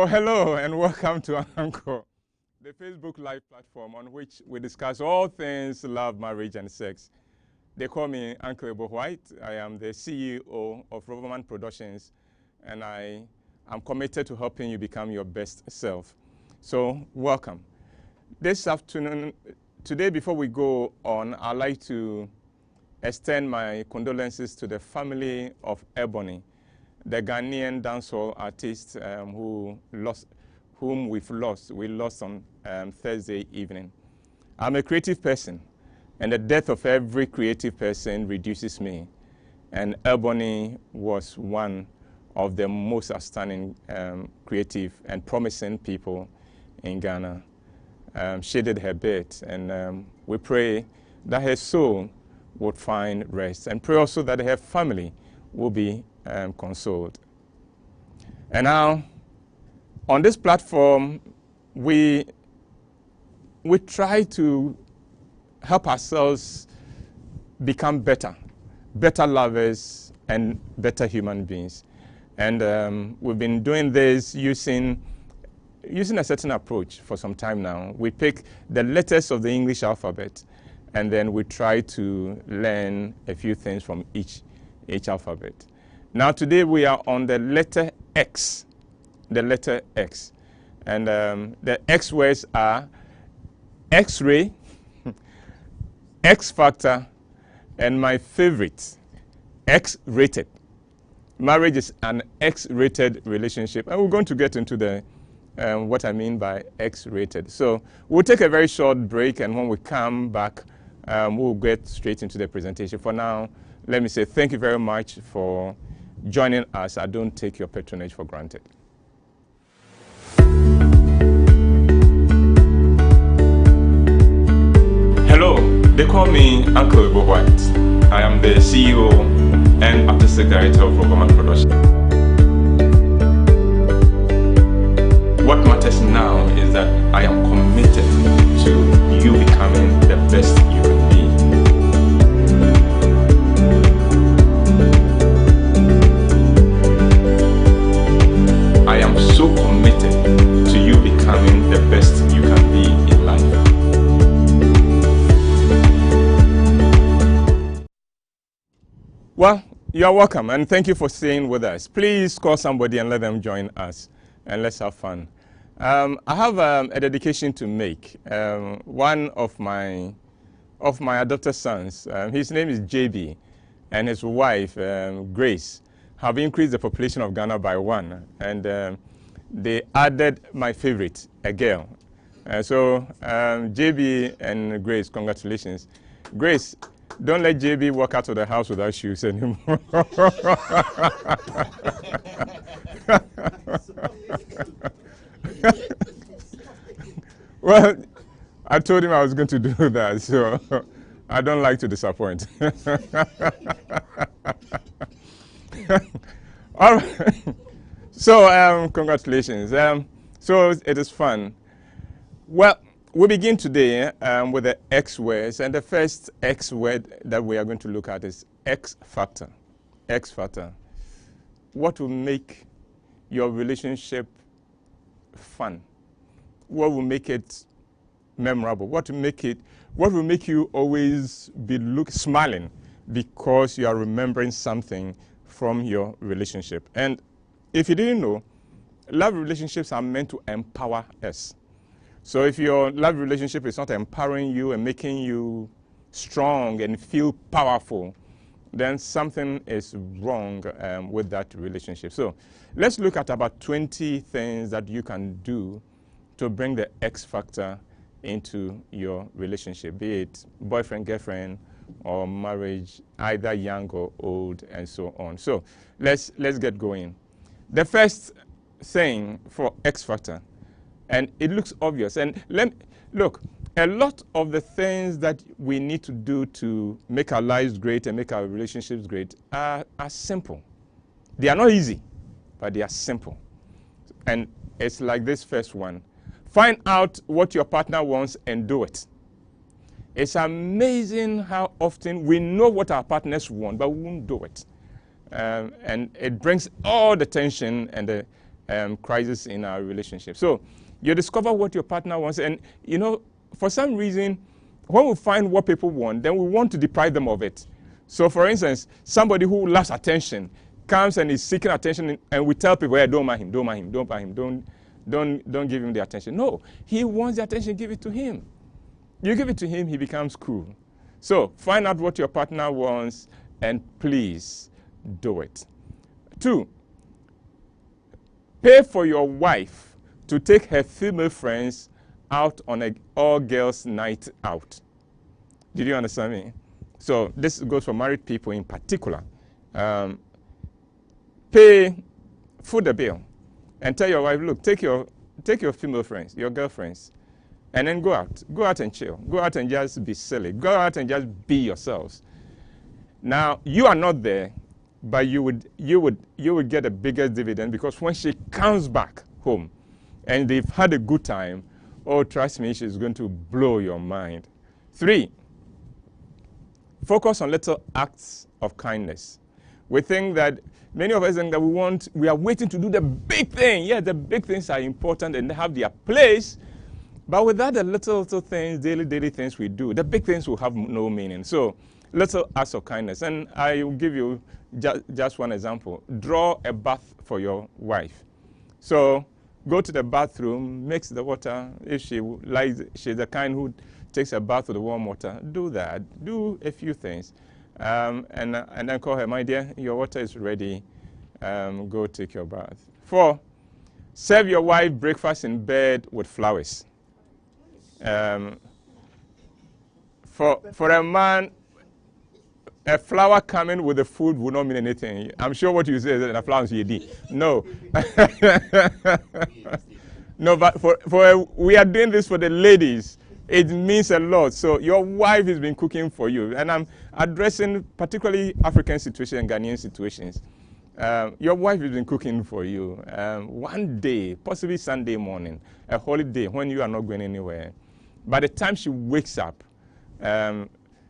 Oh, hello, and welcome to ENCORE, the Facebook Live platform on which we discuss all things love, marriage, and sex. They call me Uncle WHYTE. I am the CEO of Roverman Productions, and I am committed to helping you become your best self. So, welcome. This afternoon, today, before we go on, I'd like to extend my condolences to the family of Ebony, the Ghanaian dancehall artist whom we've lost. We lost on Thursday evening. I'm a creative person, and the death of every creative person reduces me. And Ebony was one of the most outstanding creative and promising people in Ghana. She did her bit, and we pray that her soul would find rest, and pray also that her family will be consoled. And now, on this platform, we try to help ourselves become better lovers and better human beings. And we've been doing this using a certain approach for some time now. We pick the letters of the English alphabet, and then we try to learn a few things from each alphabet. Now today we are on the letter X, the letter X. And the X words are X-ray, X-factor, and my favorite, X-rated. Marriage is an X-rated relationship, and we're going to get into the what I mean by X-rated. So we'll take a very short break, and when we come back, we'll get straight into the presentation. For now, let me say thank you very much for joining us. I don't take your patronage for granted. Hello, they call me Uncle WHYTE. I am the CEO and Artistic Director of Roverman Productions. What matters now is that I am committed to you becoming the best you can be. I am so committed to you becoming the best you can be in life. Well, you are welcome, and thank you for staying with us. Please call somebody and let them join us, and let's have fun. I have a dedication to make. One of my adopted sons, his name is JB, and his wife, Grace, have increased the population of Ghana by 1, and they added my favorite, a girl. So JB and Grace, congratulations. Grace, don't let JB walk out of the house without shoes anymore. Well, I told him I was going to do that, so I don't like to disappoint. All right. So congratulations. So it is fun. Well, we begin today with the X words, and the first X word that we are going to look at is X factor. X factor. What will make your relationship fun? What will make it memorable? What will make you always be smiling because you are remembering something from your relationship? And if you didn't know, love relationships are meant to empower us. So if your love relationship is not empowering you and making you strong and feel powerful, then something is wrong with that relationship. So let's look at about 20 things that you can do to bring the X factor into your relationship, be it boyfriend, girlfriend, or marriage, either young or old, and so on. So let's get going. The first thing for X factor, and it looks obvious, and look, a lot of the things that we need to do to make our lives great and make our relationships great are simple. They are not easy, but they are simple. And it's like this first one. Find out what your partner wants and do it. It's amazing how often we know what our partners want, but we won't do it. And it brings all the tension and crisis in our relationship. So you discover what your partner wants, and for some reason, when we find what people want, then we want to deprive them of it. So for instance, somebody who loves attention comes and is seeking attention, and we tell people, hey, don't mind him, don't mind him, don't mind him, don't give him the attention. No, he wants the attention, give it to him. You give it to him, he becomes cool. So find out what your partner wants, and please do it. 2, pay for your wife to take her female friends out on an all-girls night out. Did you understand me? So this goes for married people in particular. Foot the bill, and tell your wife, look, take your female friends, your girlfriends, and then go out and chill, go out and just be silly, go out and just be yourselves. Now you are not there, but you would get a bigger dividend, because when she comes back home and they've had a good time, oh, trust me, she's going to blow your mind. 3, focus on little acts of kindness. We think that many of us think that we are waiting to do the big thing. Yeah, the big things are important and they have their place, but without the little things, daily things we do, the big things will have no meaning. So little acts of kindness. And I will give you just one example. Draw a bath for your wife. So go to the bathroom, mix the water. If she's the kind who takes a bath with the warm water, do that. Do a few things. And then call her, my dear, your water is ready. Go take your bath. 4, serve your wife breakfast in bed with flowers. For a man, a flower coming with the food will not mean anything. I'm sure what you say is that the flowers you did. No. No, but we are doing this for the ladies. It means a lot. So your wife has been cooking for you. And I'm addressing particularly African situations and Ghanaian situations. Your wife has been cooking for you. One day, possibly Sunday morning, a holiday when you are not going anywhere. By the time she wakes up,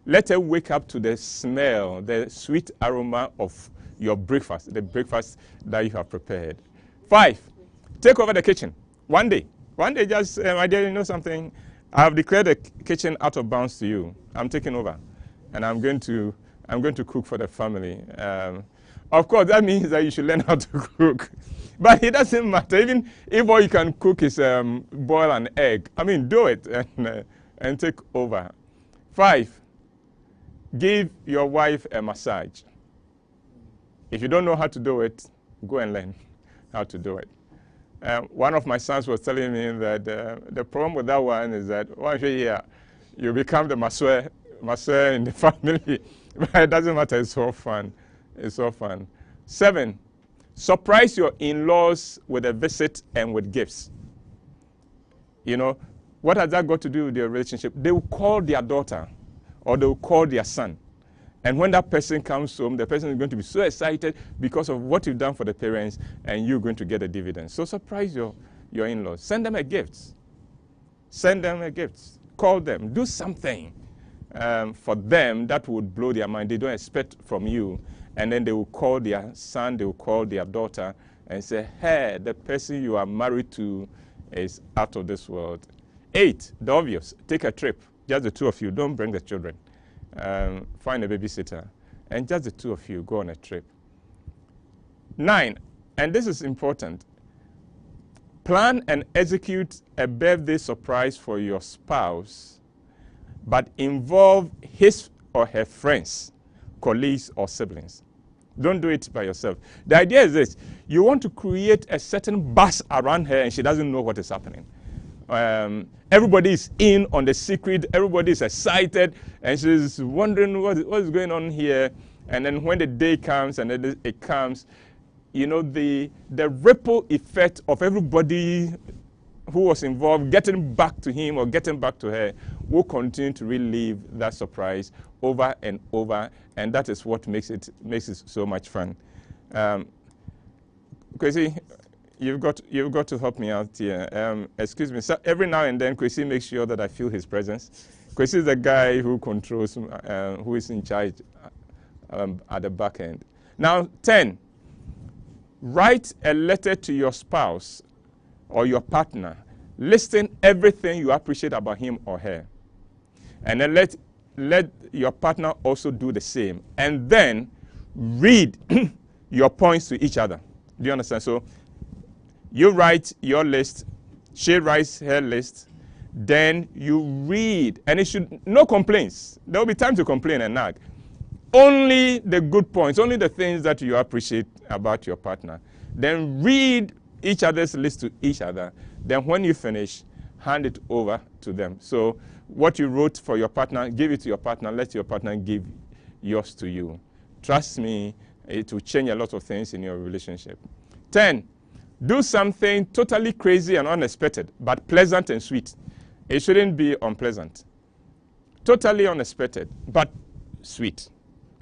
let her wake up to the smell, the sweet aroma of your breakfast, the breakfast that you have prepared. 5, take over the kitchen. One day, just, my dear, you know something? I have declared the kitchen out of bounds to you. I'm taking over, and I'm going to cook for the family. Of course, that means that you should learn how to cook. But it doesn't matter. Even if all you can cook is boil an egg, I mean, do it and take over. 5, give your wife a massage. If you don't know how to do it, go and learn how to do it. One of my sons was telling me that the problem with that one is that once you're here, you become the masseur in the family. But it doesn't matter. It's so fun. It's so fun. 7, surprise your in-laws with a visit and with gifts. You know, what has that got to do with your relationship? They will call their daughter or they will call their son. And when that person comes home, the person is going to be so excited because of what you've done for the parents, and you're going to get a dividend. So surprise your in-laws. Send them a gift. Send them a gift. Call them. Do something for them that would blow their mind. They don't expect from you. And then they will call their son, they will call their daughter and say, hey, the person you are married to is out of this world. 8, the obvious. Take a trip. Just the two of you. Don't bring the children. Find a babysitter, and just the two of you go on a trip. 9, and this is important, plan and execute a birthday surprise for your spouse, but involve his or her friends, colleagues, or siblings. Don't do it by yourself. The idea is this: you want to create a certain buzz around her, and she doesn't know what is happening. Everybody is in on the secret. Everybody is excited, and she's wondering what is going on here. And then when the day comes, and then it comes, you know, the ripple effect of everybody who was involved getting back to him or getting back to her will continue to relive that surprise over and over, and that is what makes it so much fun. Kwesi, you've got to help me out here. Excuse me. So every now and then, Kwesi makes sure that I feel his presence. Kwesi is the guy who controls, who is in charge at the back end. Now, 10. Write a letter to your spouse or your partner, listing everything you appreciate about him or her. And then let your partner also do the same. And then read your points to each other. Do you understand? So you write your list, she writes her list, then you read, and it should, no complaints. There will be time to complain and nag. Only the good points, only the things that you appreciate about your partner. Then read each other's list to each other. Then when you finish, hand it over to them. So what you wrote for your partner, give it to your partner, let your partner give yours to you. Trust me, it will change a lot of things in your relationship. 10, do something totally crazy and unexpected, but pleasant and sweet. It shouldn't be unpleasant. Totally unexpected, but sweet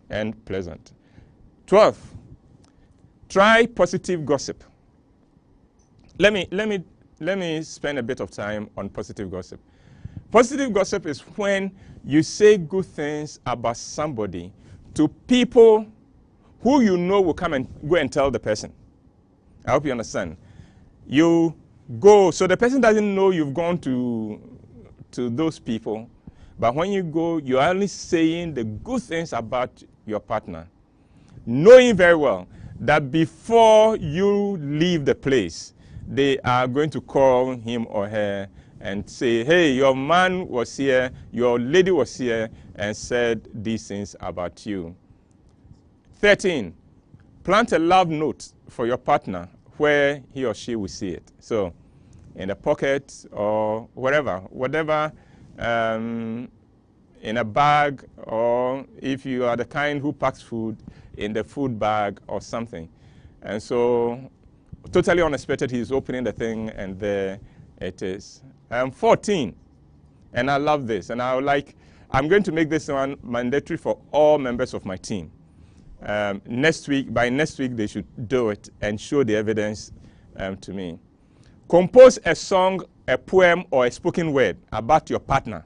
and pleasant. 12, try positive gossip. Let me spend a bit of time on positive gossip. Positive gossip is when you say good things about somebody to people who you know will come and go and tell the person. I hope you understand. You go, so the person doesn't know you've gone to those people, but when you go, you're only saying the good things about your partner, knowing very well that before you leave the place, they are going to call him or her and say, hey, your man was here, your lady was here, and said these things about you. 13, plant a love note for your partner where he or she will see it. So in a pocket or whatever, in a bag, or if you are the kind who packs food, in the food bag or something. And so totally unexpected, he's opening the thing and there it is. 14, and I love this, and I'm going to make this one mandatory for all members of my team. By next week, they should do it and show the evidence to me. Compose a song, a poem, or a spoken word about your partner.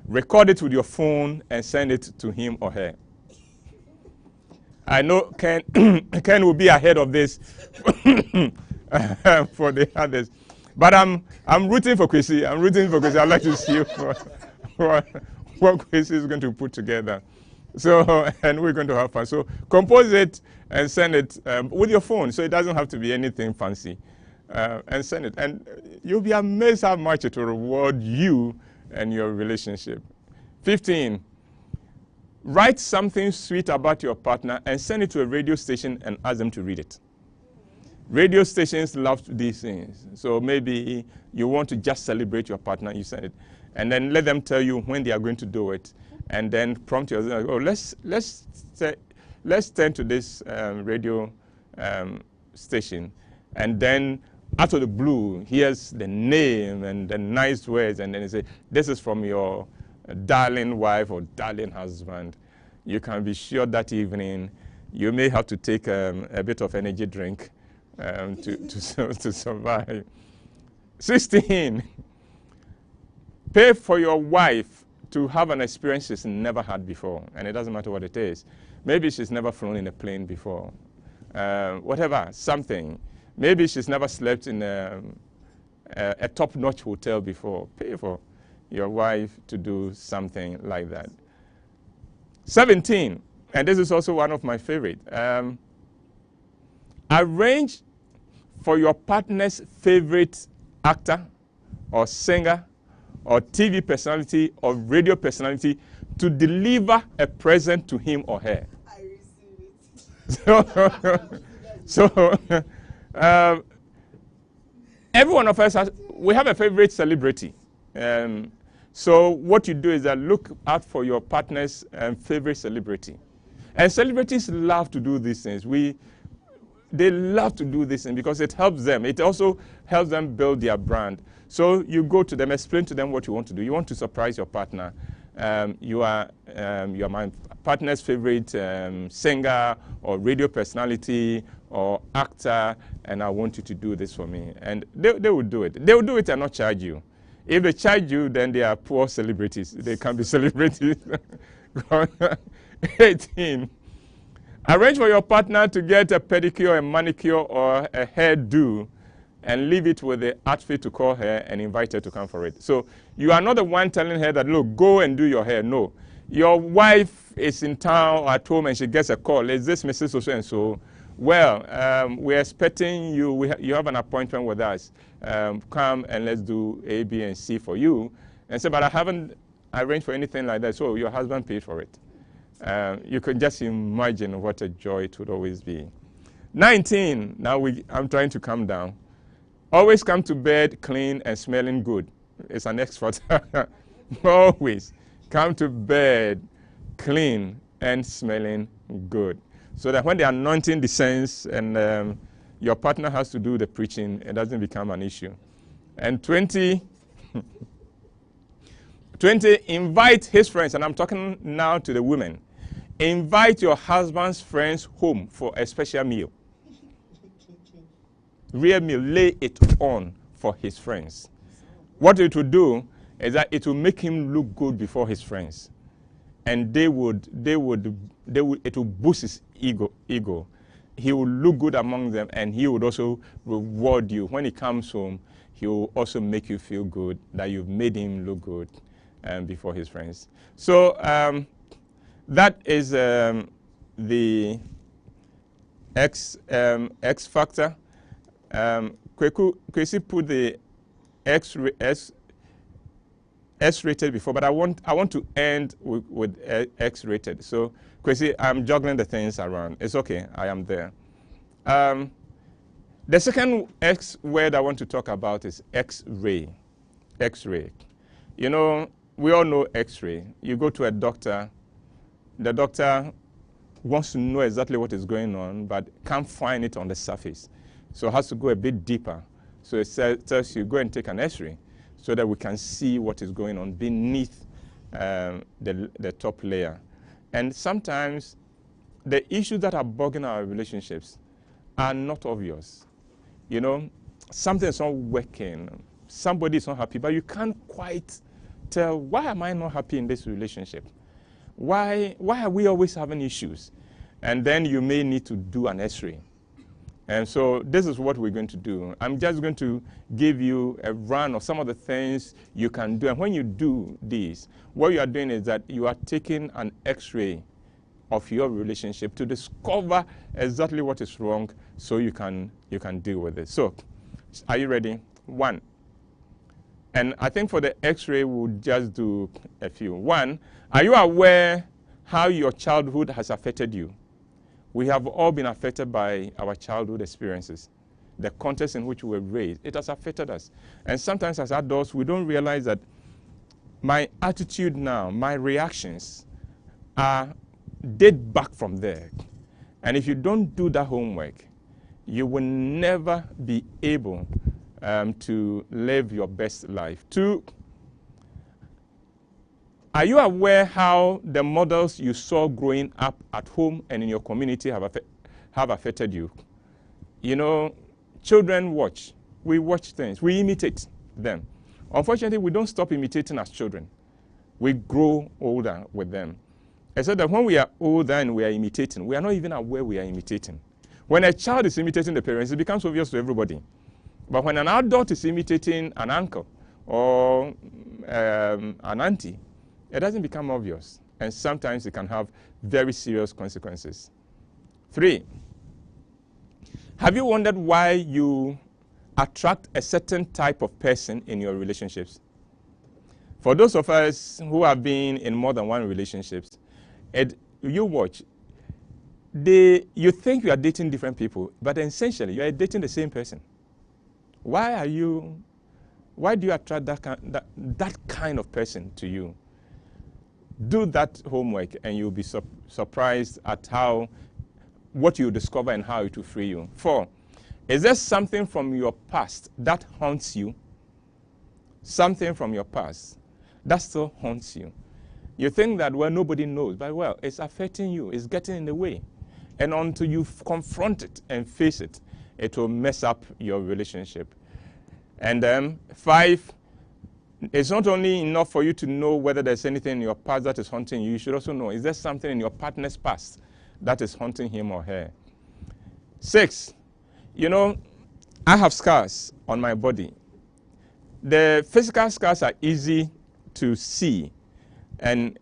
Record it with your phone and send it to him or her. I know Ken will be ahead of this for the others. But I'm rooting for Kwesi. I'd like to see what Kwesi is going to put together. So, and we're going to have fun. So compose it and send it with your phone, so it doesn't have to be anything fancy. And send it. And you'll be amazed how much it will reward you and your relationship. 15, write something sweet about your partner and send it to a radio station and ask them to read it. Radio stations love these things. So maybe you want to just celebrate your partner, you send it. And then let them tell you when they are going to do it. And then prompt yourself, oh, let's turn to this radio station. And then out of the blue, here's the name and the nice words. And then they say, this is from your darling wife or darling husband. You can be sure that evening you may have to take a bit of energy drink to survive. 16, pay for your wife to have an experience she's never had before. And it doesn't matter what it is. Maybe she's never flown in a plane before. Whatever, something. Maybe she's never slept in a top-notch hotel before. Pay for your wife to do something like that. 17, and this is also one of my favorite. Arrange for your partner's favorite actor or singer or TV personality or radio personality to deliver a present to him or her. I receive it. So every one of us we have a favorite celebrity. So what you do is that look out for your partner's favorite celebrity. And celebrities love to do these things. They love to do this thing because it helps them. It also helps them build their brand. So you go to them, explain to them what you want to do. You want to surprise your partner. You are my partner's favorite singer or radio personality or actor, and I want you to do this for me. And they will do it. They will do it and not charge you. If they charge you, then they are poor celebrities. They can't be celebrities. 18. Arrange for your partner to get a pedicure, a manicure, or a hairdo, and leave it with the outfit to call her and invite her to come for it. So you are not the one telling her that, look, go and do your hair. No. Your wife is in town or at home and she gets a call. Is this Mrs. So-and-so? Well, we're expecting you. You have an appointment with us. Come and let's do A, B, and C for you. And say, but I haven't arranged for anything like that. So your husband paid for it. You can just imagine what a joy it would always be. 19. Now I'm trying to calm down. Always come to bed clean and smelling good. It's an expert. Always come to bed clean and smelling good. So that when the anointing descends and your partner has to do the preaching, it doesn't become an issue. And 20, invite his friends. And I'm talking now to the women. Invite your husband's friends home for a special meal. Real meal, lay it on for his friends. What it will do is that it will make him look good before his friends. And it will boost his ego. He will look good among them, and he would also reward you. When he comes home, he will also make you feel good that you've made him look good before his friends. So that is the X factor. Kwesi put the S-rated before, but I want to end with X-rated. So Kwesi, I'm juggling the things around. It's okay. I am there. The second X word I want to talk about is X-ray. X-ray. You know, we all know X-ray. You go to a doctor. The doctor wants to know exactly what is going on, but can't find it on the surface. So it has to go a bit deeper. So it tells you, go and take an X-ray so that we can see what is going on beneath the top layer. And sometimes the issues that are bugging our relationships are not obvious. You know, something's not working. Somebody is not happy, but you can't quite tell, why am I not happy in this relationship? Why are we always having issues? And then you may need to do an X-ray. And so this is what we're going to do. I'm just going to give you a run of some of the things you can do. And when you do this, what you are doing is that you are taking an X-ray of your relationship to discover exactly what is wrong so you can deal with it. So, are you ready? 1. And I think for the X-ray, we'll just do a few. 1, are you aware how your childhood has affected you? We have all been affected by our childhood experiences. The context in which we were raised, it has affected us. And sometimes as adults, we don't realize that my attitude now, my reactions date back from there. And if you don't do that homework, you will never be able to live your best life. 2, are you aware how the models you saw growing up at home and in your community have affected you? You know, children watch. We watch things. We imitate them. Unfortunately, we don't stop imitating as children. We grow older with them. Except that when we are older and we are imitating, we are not even aware we are imitating. When a child is imitating the parents, it becomes obvious to everybody. But when an adult is imitating an uncle or an auntie, it doesn't become obvious. And sometimes it can have very serious consequences. 3, have you wondered why you attract a certain type of person in your relationships? For those of us who have been in more than one relationships, you watch, you think you are dating different people, but essentially you are dating the same person. Why do you attract that kind of person to you? Do that homework and you'll be surprised at what you discover and how it will free you. 4, is there something from your past that haunts you? Something from your past that still haunts you. You think that, well, nobody knows, but well, it's affecting you. It's getting in the way. And until you confront it and face it, it will mess up your relationship. And 5, it's not only enough for you to know whether there's anything in your past that is haunting you. You should also know, is there something in your partner's past that is haunting him or her. 6, you know, I have scars on my body. The physical scars are easy to see, and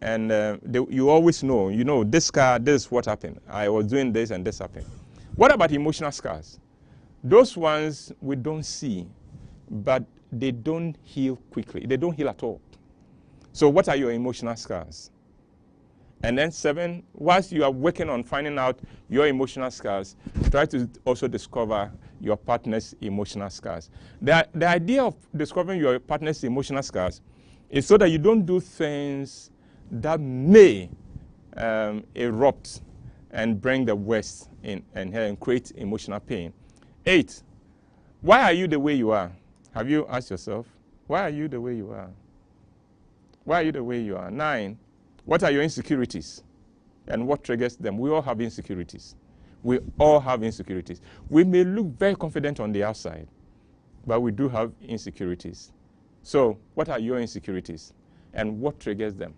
you always know, this scar, this is what happened. I was doing this and this happened. What about emotional scars? Those ones we don't see, but they don't heal quickly. They don't heal at all. So what are your emotional scars? And then 7, whilst you are working on finding out your emotional scars, try to also discover your partner's emotional scars. The idea of discovering your partner's emotional scars is so that you don't do things that may erupt and bring the worst in and create emotional pain. 8, why are you the way you are? Have you asked yourself, why are you the way you are? Why are you the way you are? 9, what are your insecurities and what triggers them? We all have insecurities. We all have insecurities. We may look very confident on the outside, but we do have insecurities. So what are your insecurities and what triggers them?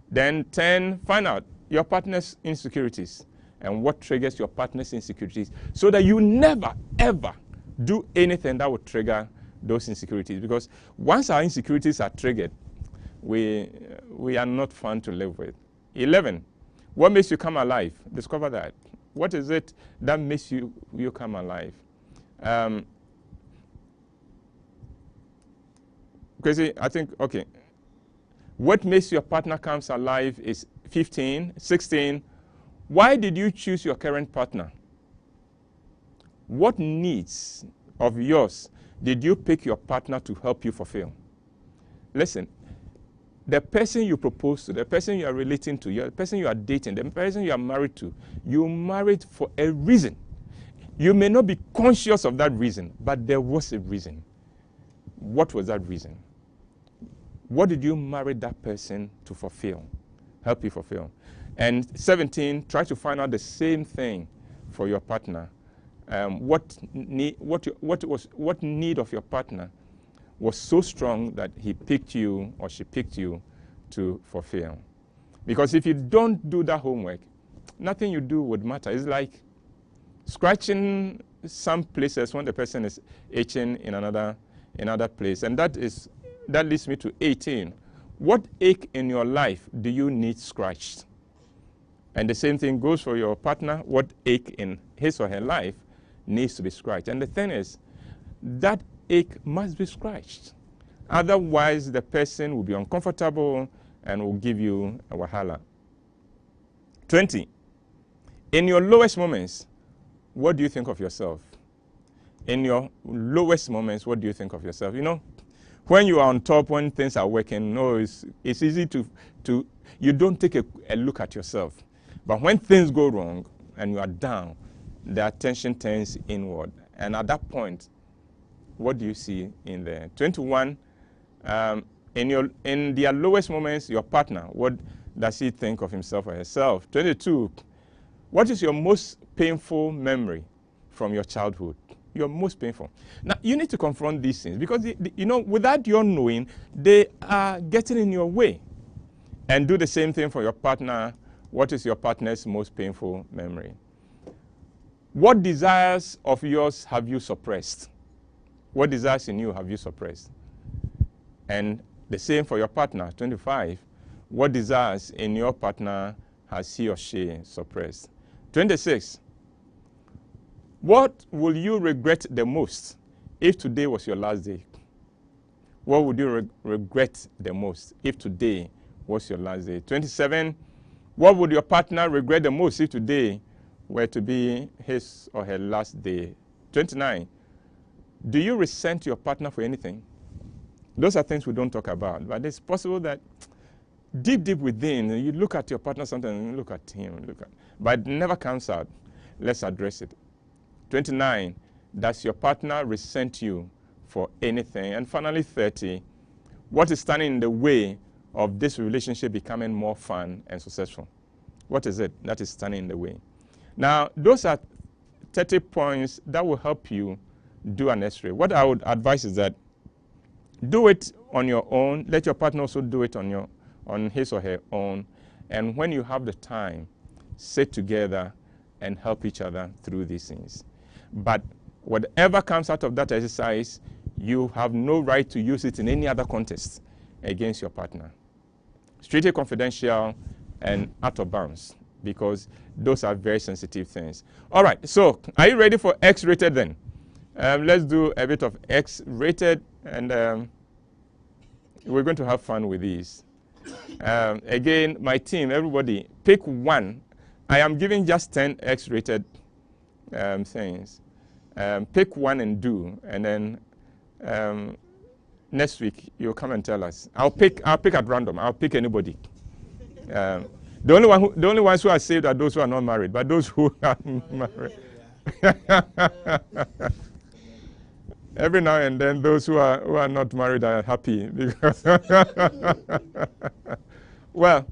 Then 10, find out your partner's insecurities and what triggers your partner's insecurities so that you never, ever do anything that would trigger those insecurities. Because once our insecurities are triggered, we are not fun to live with. 11, what makes you come alive? Discover that. What is it that makes you come alive? Because I think, okay, what makes your partner comes alive is 15. 16, why did you choose your current partner? What needs of yours did you pick your partner to help you fulfill? Listen, the person you propose to, the person you are relating to, the person you are dating, the person you are married to, you married for a reason. You may not be conscious of that reason, but there was a reason. What was that reason? What did you marry that person to fulfill, help you fulfill? And 17, try to find out the same thing for your partner. What need of your partner was so strong that he picked you or she picked you to fulfill? Because if you don't do that homework, nothing you do would matter. It's like scratching some places when the person is itching in another place. And that leads me to 18. What ache in your life do you need scratched? And the same thing goes for your partner. What ache in his or her life needs to be scratched? And the thing is, that ache must be scratched. Otherwise, the person will be uncomfortable and will give you a wahala. 20. In your lowest moments, what do you think of yourself? In your lowest moments, what do you think of yourself? You know, when you are on top, when things are working, it's easy to you don't take a look at yourself. But when things go wrong and you are down, the attention turns inward. And at that point, what do you see in there? 21, in their lowest moments, your partner, what does he think of himself or herself? 22, what is your most painful memory from your childhood? Your most painful. Now, you need to confront these things because, without your knowing, they are getting in your way. And do the same thing for your partner. What is your partner's most painful memory? What desires of yours have you suppressed? What desires in you have you suppressed? And the same for your partner, 25. What desires in your partner has he or she suppressed? 26. What will you regret the most if today was your last day? What would you regret the most if today was your last day? 27. What would your partner regret the most if today were to be his or her last day? 29. Do you resent your partner for anything? Those are things we don't talk about, but it's possible that deep within, you look at your partner sometimes and you look at him, but it never comes out. Let's address it. 29, does your partner resent you for anything? And finally, 30, what is standing in the way of this relationship becoming more fun and successful? What is it that is standing in the way? Now, those are 30 points that will help you do an X-ray. What I would advise is that do it on your own. Let your partner also do it on his or her own. And when you have the time, sit together and help each other through these things. But whatever comes out of that exercise, you have no right to use it in any other context against your partner. Strictly confidential and out of bounds, because those are very sensitive things. All right, so are you ready for X-rated then? Let's do a bit of X-rated, and we're going to have fun with these. Again, my team, everybody, pick one. I am giving just 10 X-rated things. Pick one and do, and then next week you'll come and tell us. I'll pick at random. I'll pick anybody. The only ones who are saved are those who are not married, but those who are married. Every now and then, those who are not married are happy because well,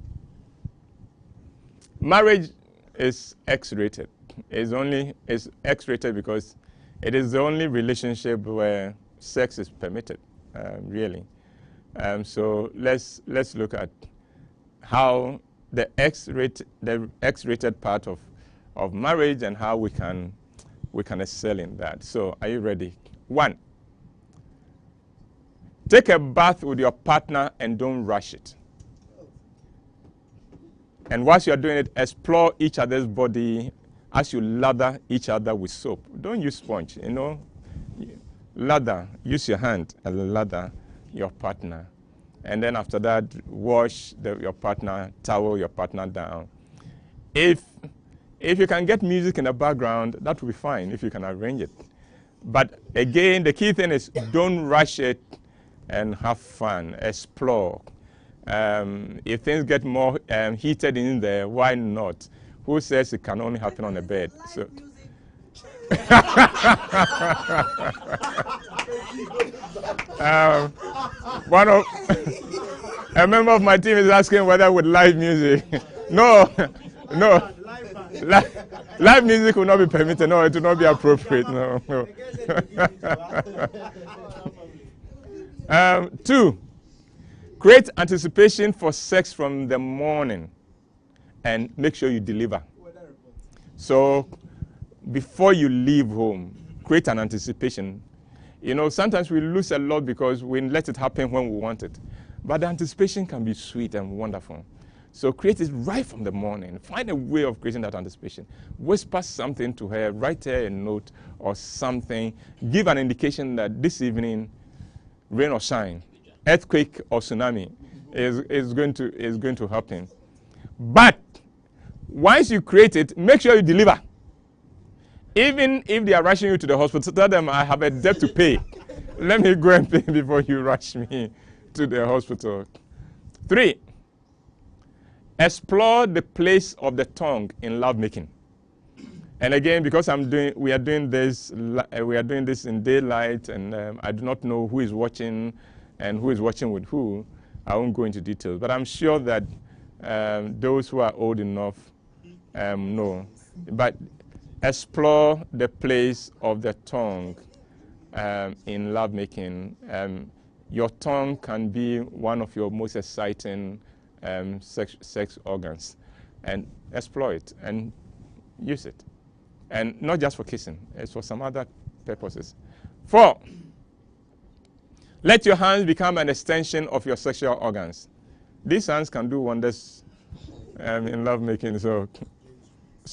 marriage is X-rated. It's X-rated because it is the only relationship where sex is permitted, really. So let's look at how the X-rated part of marriage and how we can excel in that. So are you ready? 1, take a bath with your partner and don't rush it. And whilst you're doing it, explore each other's body as you lather each other with soap. Don't use sponge, Lather, use your hand and lather your partner. And then after that, wash your partner, towel your partner down. If you can get music in the background, that will be fine if you can arrange it. But again, the key thing is don't rush it and have fun, explore. If things get more heated in there, why not? Who says it can only happen on the bed? So. A member of my team is asking whether with live music. No. Live music will not be permitted. No, it will not be appropriate. No. 2, create anticipation for sex from the morning and make sure you deliver. So before you leave home, create an anticipation. Sometimes we lose a lot because we let it happen when we want it. But the anticipation can be sweet and wonderful. So create it right from the morning. Find a way of creating that anticipation. Whisper something to her, write her a note or something. Give an indication that this evening, rain or shine, earthquake or tsunami is going to happen. But once you create it, make sure you deliver. Even if they are rushing you to the hospital, tell them I have a debt to pay. Let me go and pay before you rush me to the hospital. 3, explore the place of the tongue in lovemaking. And again, because we are doing this in daylight, and I do not know who is watching and who is watching with who. I won't go into details, but I'm sure that those who are old enough know. But explore the place of the tongue in lovemaking. Your tongue can be one of your most exciting sex organs, and explore it and use it. And not just for kissing, it's for some other purposes. 4, let your hands become an extension of your sexual organs. These hands can do wonders in lovemaking, so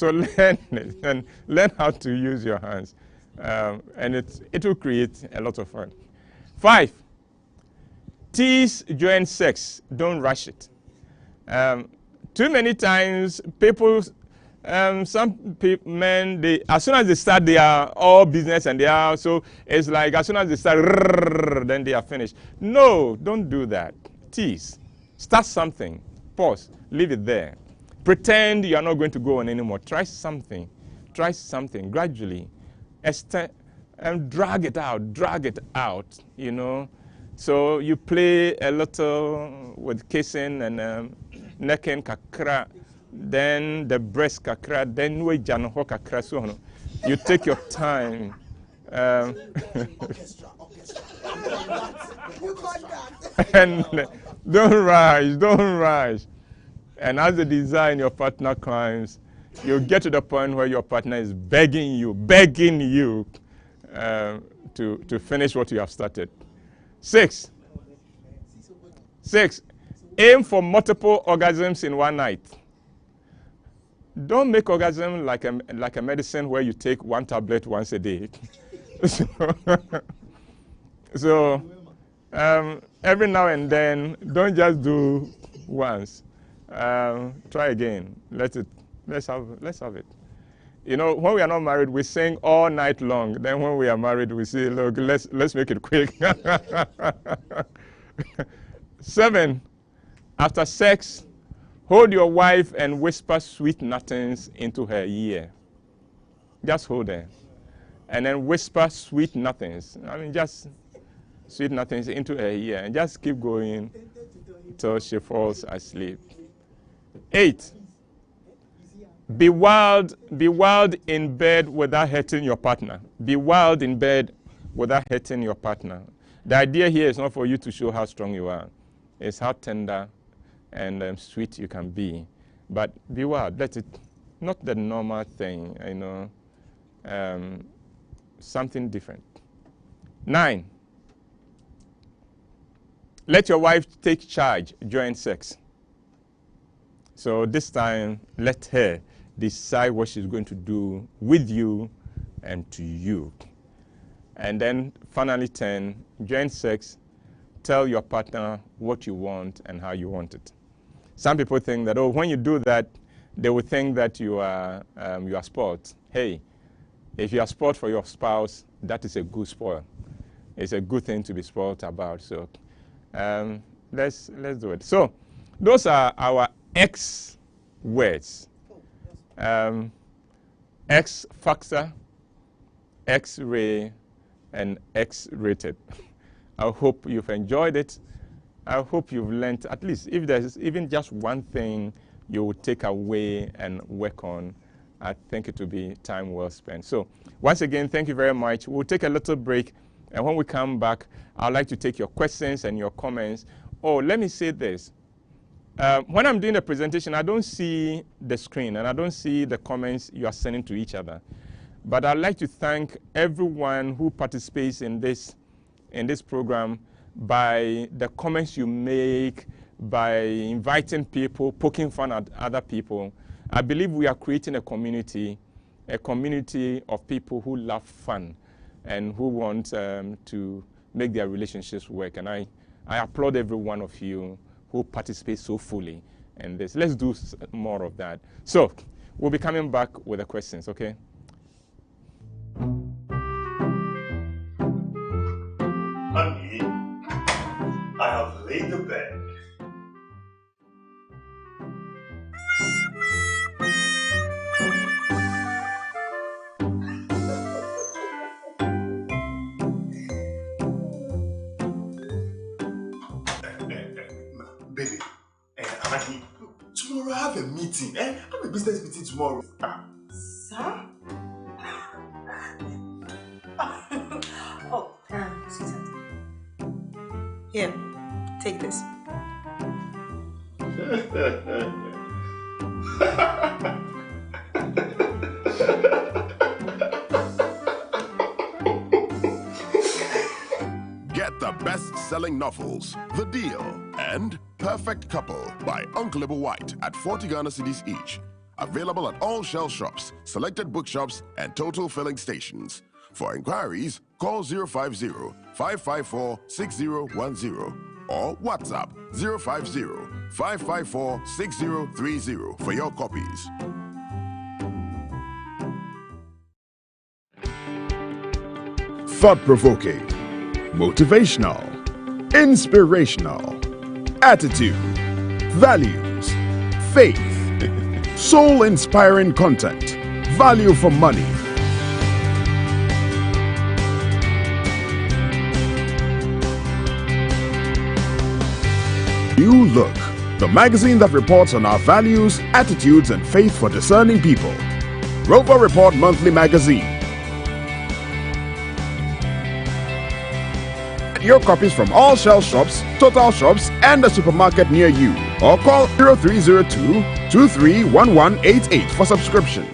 learn it and learn how to use your hands, and it will create a lot of fun. 5, tease during sex. Don't rush it. Too many times, some men, as soon as they start, they are all business, and so it's like as soon as they start, then they are finished. No, don't do that. Tease. Start something. Pause. Leave it there. Pretend you are not going to go on anymore. Try something. Gradually. Drag it out, So you play a little with kissing and necking kakra, then the breast kakra, then we janoho kakra. So you take your time. And don't rush. And as the desire in your partner climbs, You get to the point where your partner is begging you to finish what you have started. 6. Aim for multiple orgasms in one night. Don't make orgasm like a medicine where you take one tablet once a day. So every now and then, don't just do once. Try again. Let's have it. You know, when we are not married, we sing all night long. Then when we are married, we say, look, let's make it quick. 7, after sex, hold your wife and whisper sweet nothings into her ear. Just hold her. And then whisper sweet nothings. I mean, just sweet nothings into her ear. And just keep going till she falls asleep. 8, be wild in bed without hurting your partner. Be wild in bed without hurting your partner. The idea here is not for you to show how strong you are. It's how tender and sweet you can be. But be wild. Let it, not the normal thing, you know, something different. 9, let your wife take charge during sex. So this time, let her decide what she's going to do with you and to you. And then finally 10, during sex, tell your partner what you want and how you want it. Some people think that, oh, when you do that, they will think that you are spoiled. Hey, if you are spoiled for your spouse, that is a good spoil. It's a good thing to be spoiled about. So let's do it. So those are our X words. X factor, X-ray, and X-rated. I hope you've enjoyed it. I hope you've learned, at least if there's even just one thing you will take away and work on, I think it will be time well spent. So once again, thank you very much. We'll take a little break, and when we come back, I'd like to take your questions and your comments. Oh, let me say this. When I'm doing the presentation, I don't see the screen and I don't see the comments you are sending to each other. But I'd like to thank everyone who participates in this program by the comments you make, by inviting people, poking fun at other people. I believe we are creating a community of people who love fun and who want to make their relationships work. And I applaud every one of you who participate so fully in this. Let's do more of that. So we'll be coming back with the questions, okay? Honey, I have laid the bed. Baby, honey, tomorrow I have a meeting. I have a business meeting tomorrow. Sir? Oh, sweetheart. Here, take this. Get the best-selling novels, The Deal, and Perfect Couple by Uncle WHYTE at 40 Ghana cedis each. Available at all Shell shops, selected bookshops, and total filling stations. For inquiries, call 050-554-6010 or WhatsApp 050-554-6030 for your copies. Thought-provoking, motivational, inspirational, attitude, values, faith, soul-inspiring content, value for money. New Look, the magazine that reports on our values, attitudes, and faith for discerning people. Rover Report Monthly Magazine. your copies from all Shell shops, Total shops, and the supermarket near you. Or call 0302-231188 for subscription.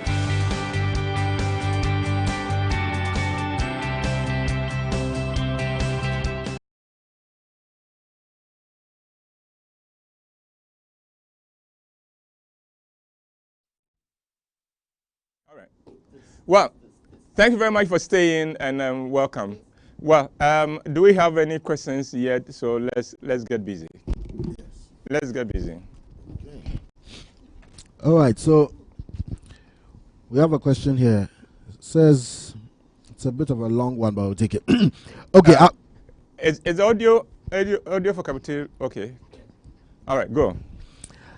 All right. Well, thank you very much for staying and welcome. Well, do we have any questions yet? So let's get busy. Yes. Let's get busy. Okay. All right. So we have a question here. It says it's a bit of a long one, but we'll take it. Okay. Is audio for capital? Okay. All right. Go.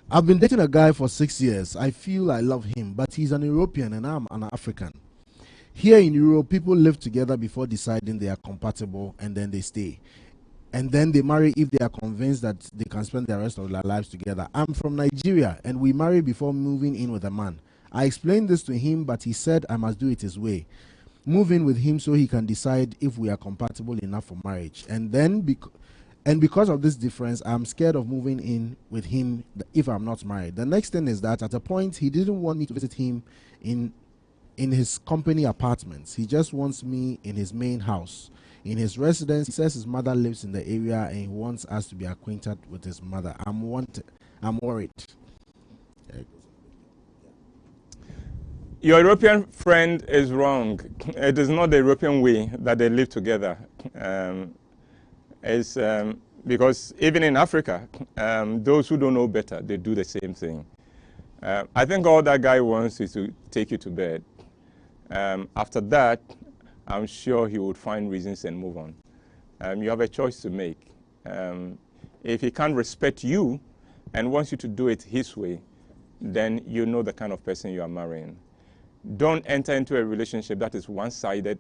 I've been dating a guy for 6 years. I feel I love him, but he's an European and I'm an African. Here in Europe, people live together before deciding they are compatible, and then they stay. And then they marry if they are convinced that they can spend the rest of their lives together. I'm from Nigeria, and we marry before moving in with a man. I explained this to him, but he said I must do it his way. Move in with him so he can decide if we are compatible enough for marriage. And because of this difference, I'm scared of moving in with him if I'm not married. The next thing is that at a point, he didn't want me to visit him in his company apartments. He just wants me in his main house. In his residence, he says his mother lives in the area and he wants us to be acquainted with his mother. I'm worried. Your European friend is wrong. It is not the European way that they live together. Because even in Africa, those who don't know better, they do the same thing. I think all that guy wants is to take you to bed. After that, I'm sure he would find reasons and move on. You have a choice to make. If he can't respect you and wants you to do it his way, then you know the kind of person you are marrying. Don't enter into a relationship that is one-sided,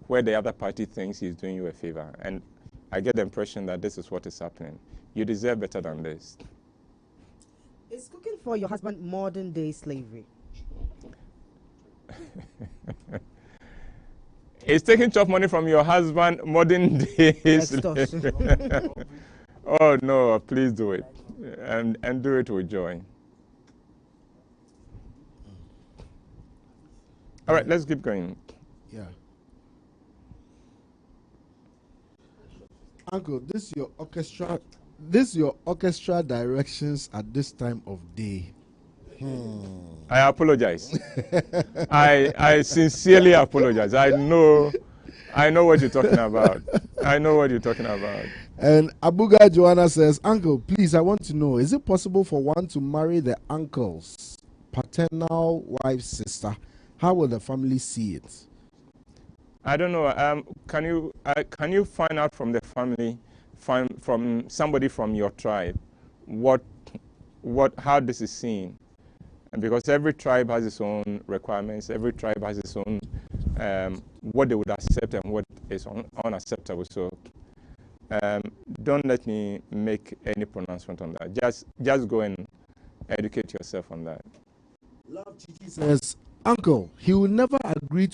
where the other party thinks he's doing you a favor. And I get the impression that this is what is happening. You deserve better than this. Is cooking for your husband modern-day slavery? Is taking chop money from your husband modern day slavery? Oh no, please do it. And do it with joy. All right, let's keep going. Yeah. Uncle, this is your orchestra directions at this time of day. I apologize. I sincerely apologize. I know what you're talking about. I know what you're talking about. And Abuga Joanna says, Uncle, please, I want to know, is it possible for one to marry the uncle's paternal wife's sister? How will the family see it? I don't know. Can you find out from the family, from somebody from your tribe, how this is seen? Because every tribe has its own requirements. Every tribe has its own what they would accept and what is unacceptable. So don't let me make any pronouncement on that. Just go and educate yourself on that. Love Chichi says, Uncle, he will never agree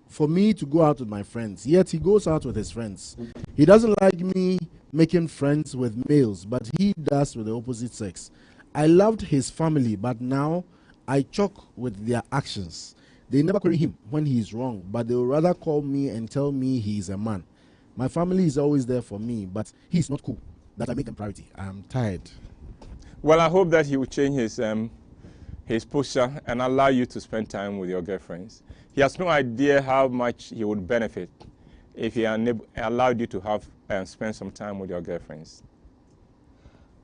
for me to go out with my friends, yet he goes out with his friends. He doesn't like me making friends with males, but he does with the opposite sex. I loved his family, but now I choke with their actions. They never query him when he is wrong, but they will rather call me and tell me he is a man. My family is always there for me, but he's not cool. That I make them priority. I'm tired. Well, I hope that he will change his posture and allow you to spend time with your girlfriends. He has no idea how much he would benefit if he allowed you to have spend some time with your girlfriends.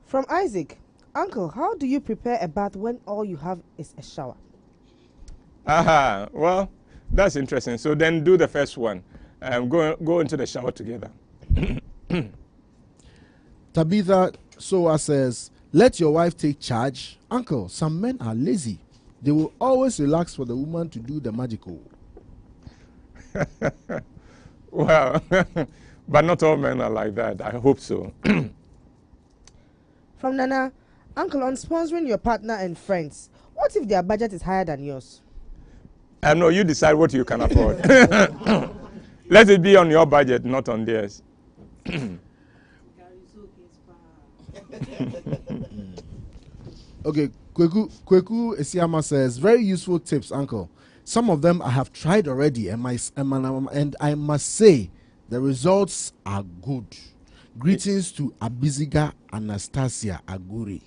From Isaac, Uncle, how do you prepare a bath when all you have is a shower? Aha, well, that's interesting. So then do the first one. Go into the shower together. Tabitha Soa says, let your wife take charge. Uncle, some men are lazy. They will always relax for the woman to do the magical. Well, but not all men are like that. I hope so. From Nana, Uncle, on sponsoring your partner and friends, what if their budget is higher than yours? No, you decide what you can afford. Let it be on your budget, not on theirs. Okay, Kweku Esiama says, very useful tips, Uncle. Some of them I have tried already, and I must say the results are good. Greetings to Abiziga Anastasia Aguri.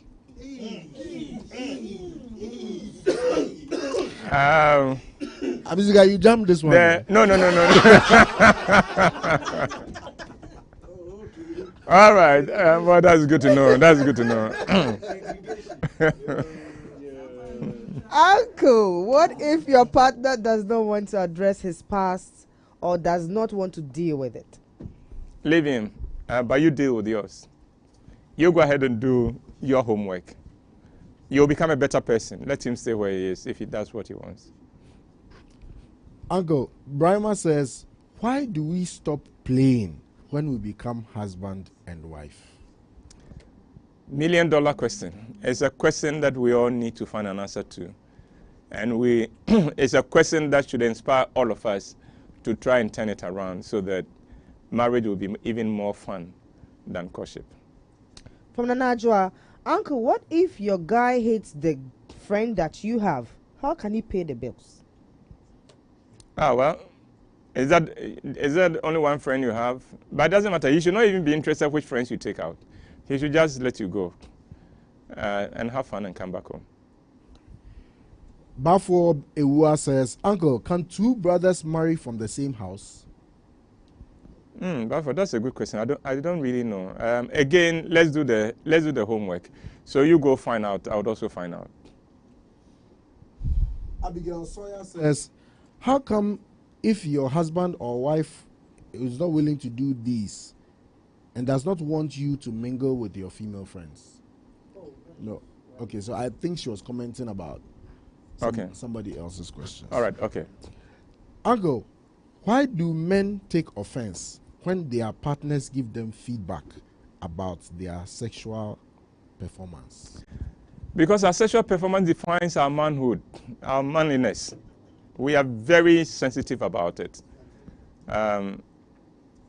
Abiziga, you jumped this one. No. All right. Well, that's good to know. That's good to know. Uncle, what if your partner does not want to address his past or does not want to deal with it? Leave him, but you deal with yours. You go ahead and do your homework. You'll become a better person. Let him stay where he is if he does what he wants. Uncle, Brahma says, why do we stop playing when we become husband and wife? $1 million question. It's a question that we all need to find an answer to. And it's a question that should inspire all of us to try and turn it around so that marriage will be even more fun than courtship. From Nanajwa, Uncle, what if your guy hates the friend that you have? How can he pay the bills? Well, is that only one friend you have? But it doesn't matter. You should not even be interested which friends you take out. He should just let you go and have fun and come back home. Bafo Ewa says, Uncle, can two brothers marry from the same house? Bafo, that's a good question. I don't really know. Again, let's do the homework. So you go find out. I would also find out. Abigail Sawyer says, how come if your husband or wife is not willing to do this and does not want you to mingle with your female friends? No. Okay, so I think she was commenting about somebody else's question. All right, okay. Uncle, why do men take offense when their partners give them feedback about their sexual performance? Because our sexual performance defines our manhood, our manliness. We are very sensitive about it.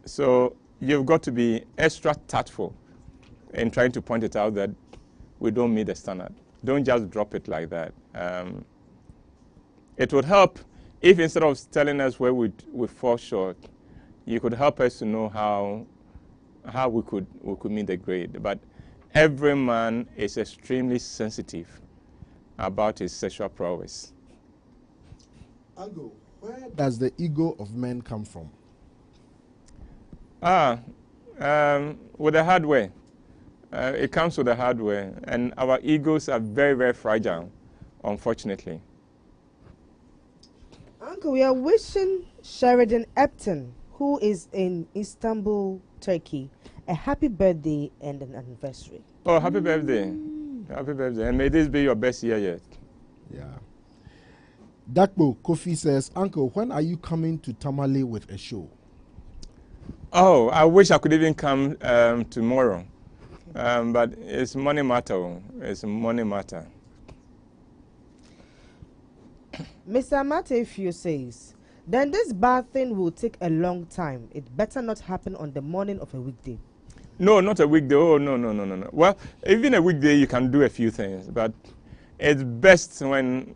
So you've got to be extra tactful in trying to point it out that we don't meet the standard. Don't just drop it like that. It would help if instead of telling us where we fall short, you could help us to know how we could meet the grade. But every man is extremely sensitive about his sexual prowess. Uncle, where does the ego of men come from? With the hardware. It comes with the hardware. And our egos are very, very fragile, unfortunately. Uncle, we are wishing Sheridan Epton, who is in Istanbul, Turkey, a happy birthday and an anniversary. Oh, happy birthday. Happy birthday. And may this be your best year yet. Yeah. Dakbo Kofi says, Uncle, when are you coming to Tamale with a show? Oh, I wish I could even come tomorrow. But it's money matter. It's money matter. Mr. Matthew says, then this bad thing will take a long time. It better not happen on the morning of a weekday. No, not a weekday. Oh, no. Well, even a weekday you can do a few things, but it's best when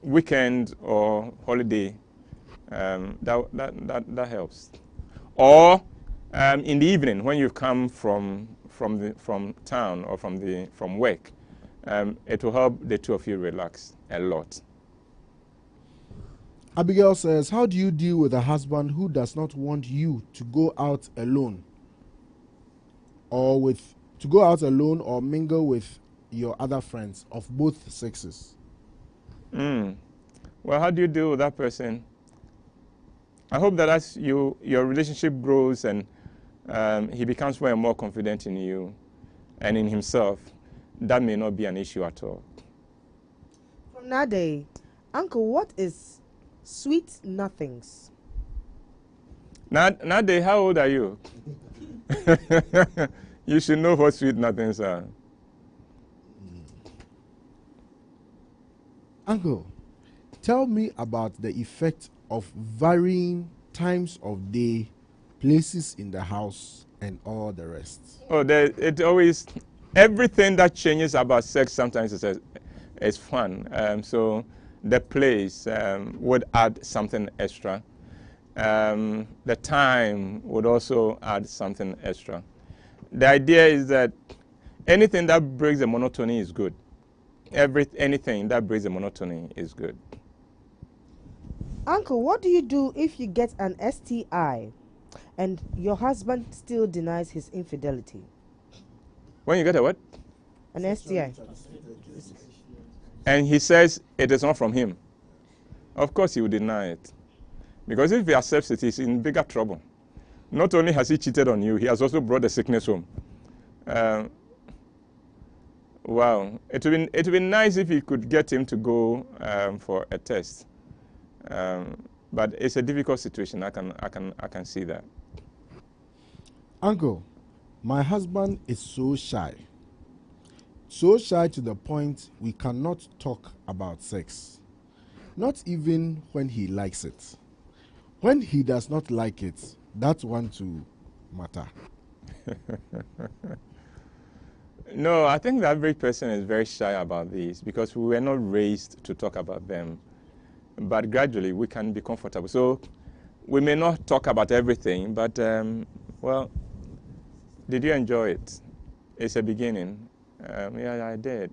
weekend or holiday. That helps. Or in the evening when you've come from town or from work, it will help the two of you relax a lot. Abigail says, how do you deal with a husband who does not want you to go out alone or mingle with your other friends of both sexes? Well, how do you deal with that person? I hope that as your relationship grows and he becomes more and more confident in you and in himself, that may not be an issue at all. From Nade, Uncle, what is sweet nothings? Nade, how old are you? You should know what sweet nothings are. Uncle, tell me about the effect of varying times of day, places in the house, and all the rest. Oh, it always, everything that changes about sex sometimes is fun. So the place would add something extra. The time would also add something extra. The idea is that anything that breaks the monotony is good. Anything that breaks the monotony is good. Uncle, what do you do if you get an STI and your husband still denies his infidelity? When you get a what? An STI. And he says it is not from him. Of course he will deny it. Because if he accepts it, he's in bigger trouble. Not only has he cheated on you, he has also brought the sickness home. Wow. It would be nice if you could get him to go for a test. But it's a difficult situation. I can see that. Uncle, my husband is so shy. So shy to the point we cannot talk about sex. Not even when he likes it. When he does not like it, that's one to matter. No, I think the average person is very shy about these because we were not raised to talk about them. But gradually we can be comfortable. So we may not talk about everything, but well, did you enjoy it? It's a beginning. Yeah, I did.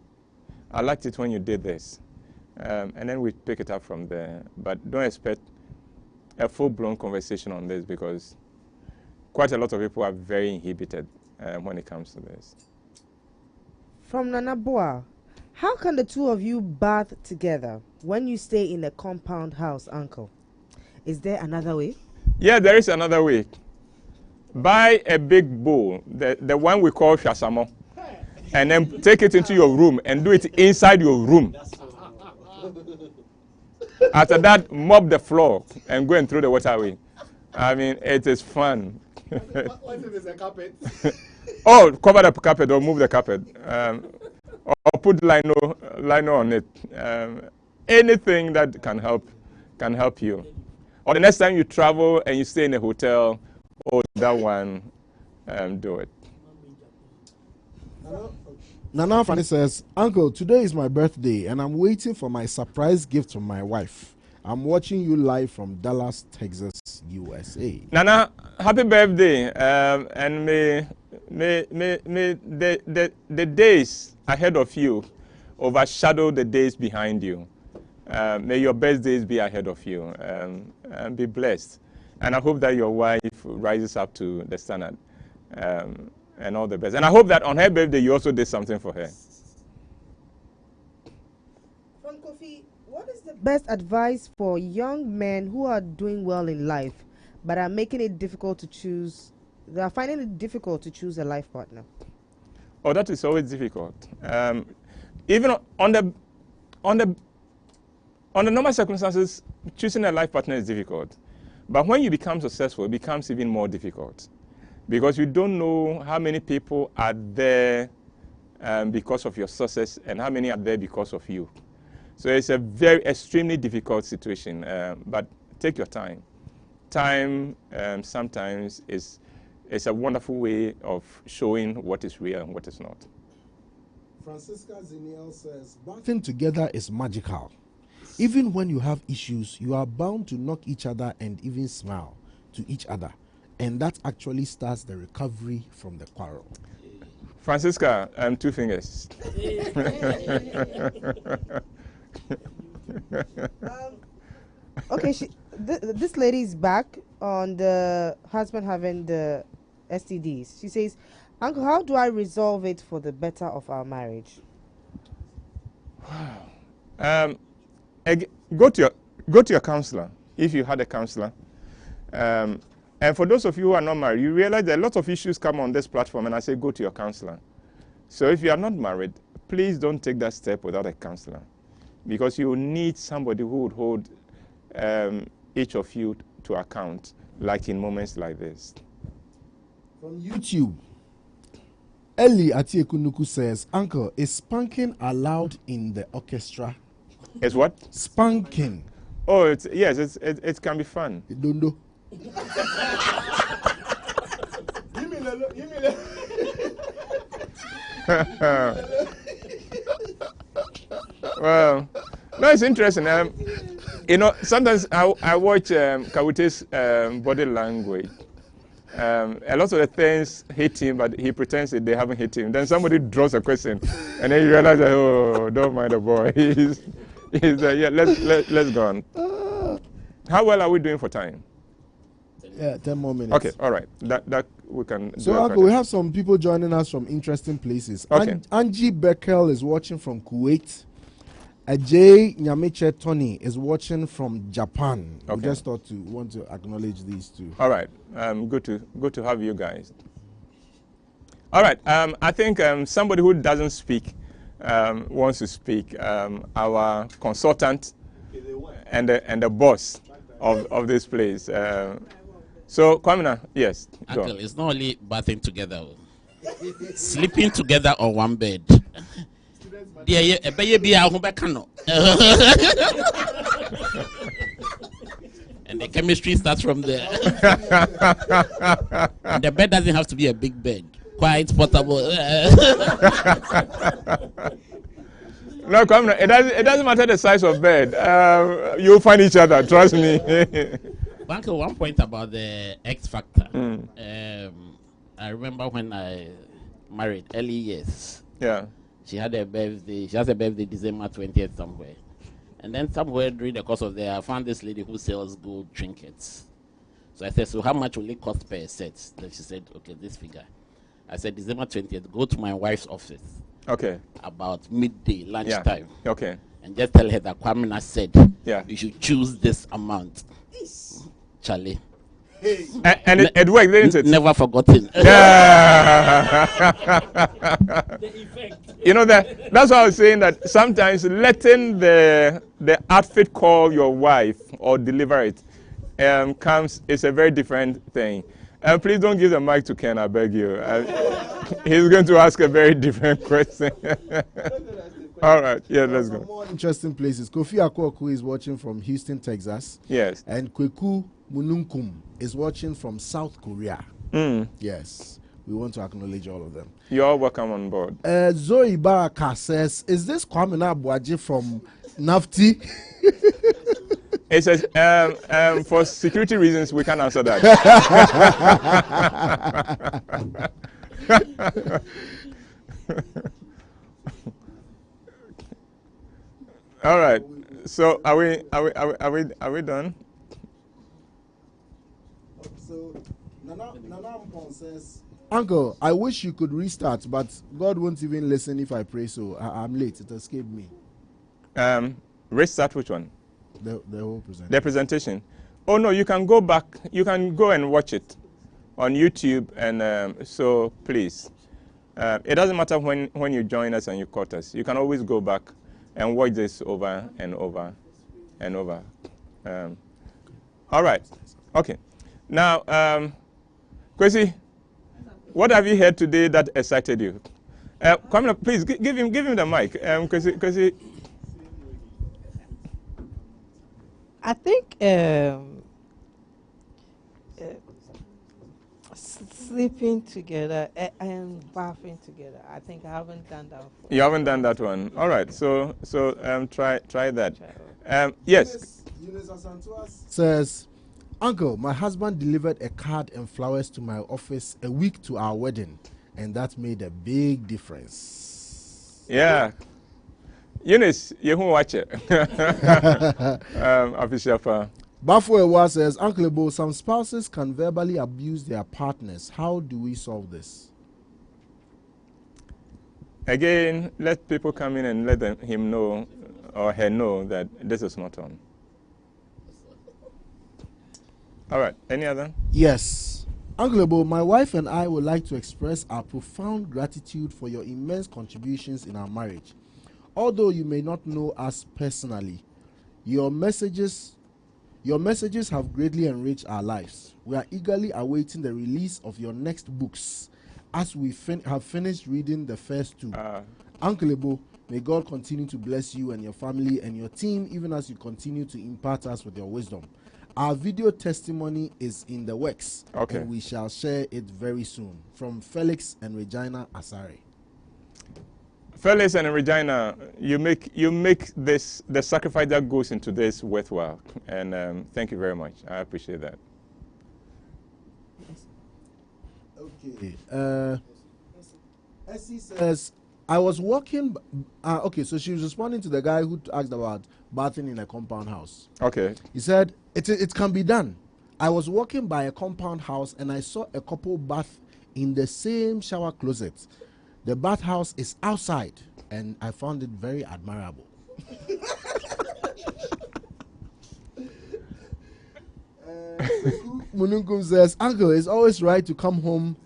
I liked it when you did this. And then we pick it up from there. But don't expect a full-blown conversation on this because quite a lot of people are very inhibited when it comes to this. From Nanaboa, how can the two of you bath together when you stay in a compound house, Uncle? Is there another way? Yeah, there is another way. Buy a big bowl, the one we call shasamo, and then take it into your room and do it inside your room. After that, mop the floor and go and throw the water away. I mean, it is fun. What if it's a carpet? Oh, cover the carpet or move the carpet. Or put lino on it. Anything that can help you. Or the next time you travel and you stay in a hotel, that one, do it. Nana Fanny says, Uncle, today is my birthday and I'm waiting for my surprise gift from my wife. I'm watching you live from Dallas, Texas, USA. Nana, happy birthday. And may the days ahead of you overshadow the days behind you. May your best days be ahead of you. And be blessed. And I hope that your wife rises up to the standard. And all the best. And I hope that on her birthday you also did something for her. From Kofi, what is the best advice for young men who are doing well in life but are making it difficult to choose? They are finding it difficult to choose a life partner. Oh, that is always difficult. Even on the normal circumstances, choosing a life partner is difficult. But when you become successful, it becomes even more difficult. Because you don't know how many people are there because of your success and how many are there because of you. So it's a very extremely difficult situation, but take your time. Time sometimes is a wonderful way of showing what is real and what is not. Francisca Ziniel says, bathing together is magical. Even when you have issues, you are bound to knock each other and even smile to each other. And that actually starts the recovery from the quarrel. Francisca, 2 fingers. Okay, this lady is back on the husband having the STDs. She says, Uncle, how do I resolve it for the better of our marriage? Go to your counselor, if you had a counselor. And for those of you who are not married, you realize that a lot of issues come on this platform, and I say go to your counselor. So if you are not married, please don't take that step without a counselor, because you need somebody who would hold each of you to account, like in moments like this. From YouTube, Eli Atiekunuku says, Uncle, is spanking allowed in the orchestra? Is what? Spanking. Oh, yes, it can be fun. Don't know. Well, no, it's interesting. Sometimes I watch Kawute's body language. A lot of the things hit him, but he pretends that they haven't hit him. Then somebody draws a question, and then you realize that, oh, don't mind the boy. he's yeah, let's go on. How well are we doing for time? Yeah, 10 more minutes. Okay, all right. That we can do. So, Uncle, we have some people joining us from interesting places. Okay. Angie Beckel is watching from Kuwait. Ajay Nyamiche Tony is watching from Japan. Okay. We just want to acknowledge these two. All right. Good to have you guys. All right. I think somebody who doesn't speak wants to speak. Our consultant and the boss of this place. So, Kwamina, yes. Go. Uncle, it's not only bathing together, sleeping together on one bed. And the chemistry starts from there. And the bed doesn't have to be a big bed, quite portable. No, Kwamina, it doesn't matter the size of bed. You'll find each other, trust me. Uncle, one point about the X factor. I remember when I married early years. Yeah. She had a birthday. She has a birthday December 20th somewhere. And then somewhere during the course of the day, I found this lady who sells gold trinkets. So I said, so how much will it cost per set? Then she said, okay, this figure. I said, December 20th, go to my wife's office. Okay. About midday, lunchtime. Yeah. Okay. And just tell her that Kwamina said, you should choose this amount. Charlie. And it worked, didn't it? Never forgotten. Yeah. You know that's why I was saying that sometimes letting the outfit call your wife or deliver it is a very different thing. Please don't give the mic to Ken, I beg you. He's going to ask a very different question. All right, yeah, let's go. More interesting places. Kofi Akwoku is watching from Houston, Texas. Yes. And Kweku Mununkum is watching from South Korea. Yes. We want to acknowledge all of them. You're all welcome on board. Zoe Baraka says, is this Kwamina Abuaji from Nafti? It says, for security reasons, we can't answer that. All right. So are we done? So Nana Mpon says, Uncle, I wish you could restart, but God won't even listen if I pray, so I'm late. It escaped me. Restart which one? The whole presentation. The presentation. Oh no, you can go back. You can go and watch it on YouTube, and so please. It doesn't matter when you join us and you caught us. You can always go back and watch this over and over and over. All right. Okay. Now, Kwesi, what have you heard today that excited you? Come on, please give him the mic. Kwesi. I think sleeping together and bathing together. I think I haven't done that before. You haven't done that one. All right. So try that. Yes. Eunice Asantua says, Uncle, my husband delivered a card and flowers to my office a week to our wedding, and that made a big difference. Yeah. Eunice, you who watch it. Official. Bafuewa says, Uncle Ebo, some spouses can verbally abuse their partners. How do we solve this? Again, let people come in and let him know or her know that this is not on. All right. Any other? Yes. Uncle Ebo, my wife and I would like to express our profound gratitude for your immense contributions in our marriage. Although you may not know us personally, your messages have greatly enriched our lives. We are eagerly awaiting the release of your next books as we have finished reading the first two. Uncle Ebo, may God continue to bless you and your family and your team even as you continue to impart us with your wisdom. Our video testimony is in the works. Okay. And we shall share it very soon. From Felix and Regina Asare. Felix and Regina, you make this, the sacrifice that goes into this, worthwhile. And thank you very much. I appreciate that. Okay. Essie says, I was walking. Okay, so she was responding to the guy who asked about bathing in a compound house. Okay. He said, it can be done. I was walking by a compound house and I saw a couple bath in the same shower closet. The bathhouse is outside and I found it very admirable. Mununkum says, Uncle, it's always right to come home.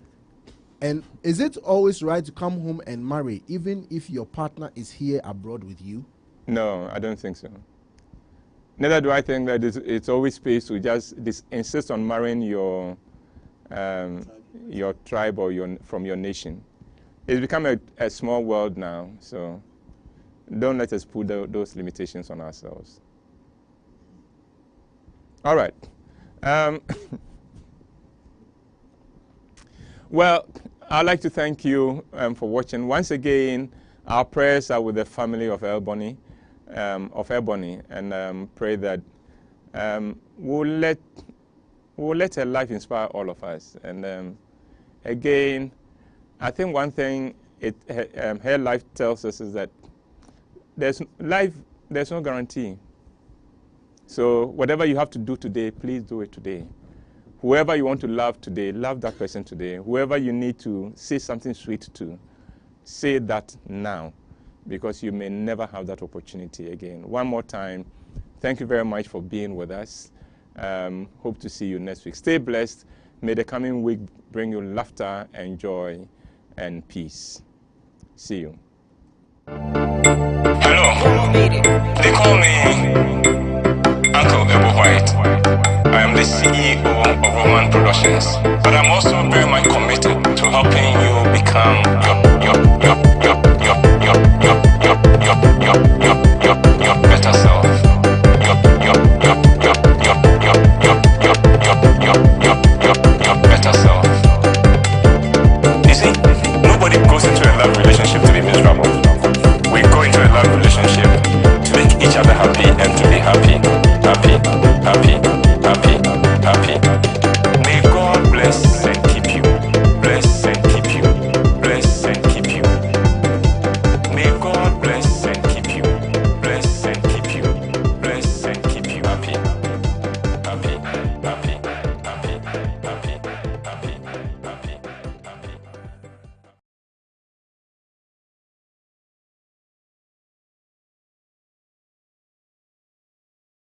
And is it always right to come home and marry, even if your partner is here abroad with you? No, I don't think so. Neither do I think that it's always space to just insist on marrying your tribe or from your nation. It's become a small world now, so don't let us put those limitations on ourselves. All right. Well, I'd like to thank you for watching. Once again, our prayers are with the family of Ebony, and pray that we'll let her life inspire all of us. And again, I think one thing her life tells us is that there's no guarantee. So whatever you have to do today, please do it today. Whoever you want to love today, love that person today. Whoever you need to say something sweet to, say that now, because you may never have that opportunity again. One more time, thank you very much for being with us. Hope to see you next week. Stay blessed. May the coming week bring you laughter and joy and peace. See you. Hello. They call me Uncle WHYTE. I am the CEO of Roman Productions, but I'm also very much committed to helping you become your better self. Your better self. You see, nobody goes into a love relationship to be miserable. We go into a love relationship to make each other happy and to